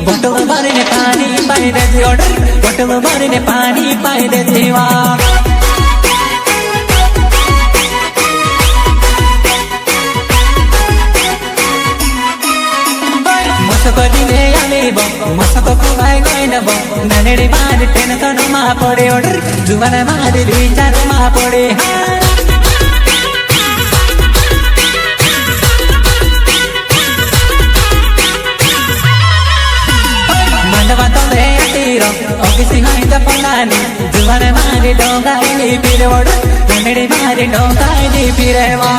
बोतल भरने पानी पाई दे दी ऑर्डर बोतल भरने पानी पाई दे दीवा मसको खुवाई गएन बो ननेडी मारी टेन्सनमा परे ऑर्डर जुवान मारी विचारमा परे मंडवा तले आतिर ऑफिस हाइद पलानी जुवान मारी डोगाइली फिरे ऑर्डर ननेडी मारी डोगाइली फिरे वा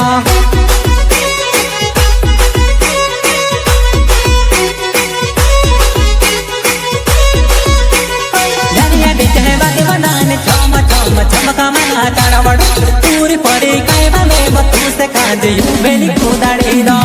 चमका मना तारा बड़ पूरी पड़ी काय बाले बतू से काज यू बेली खुदाड़ी दो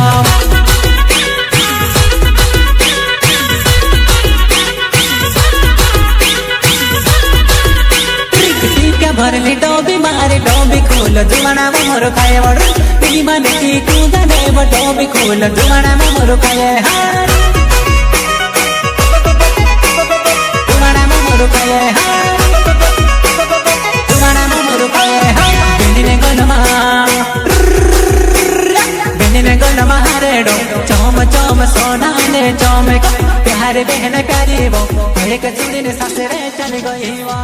क्या भरली डोबी मारे डोबी खोल जुवाना में मोर खाए बड़ नी मन की कूदने वो डोबी खोल जुवाना में मोर खाए हार जुवाना में मोर खाए हार चौम चौम सोना ने चौम प्यारे बहन करीबो एक चुड़ी ने ससुरे चल गई वा।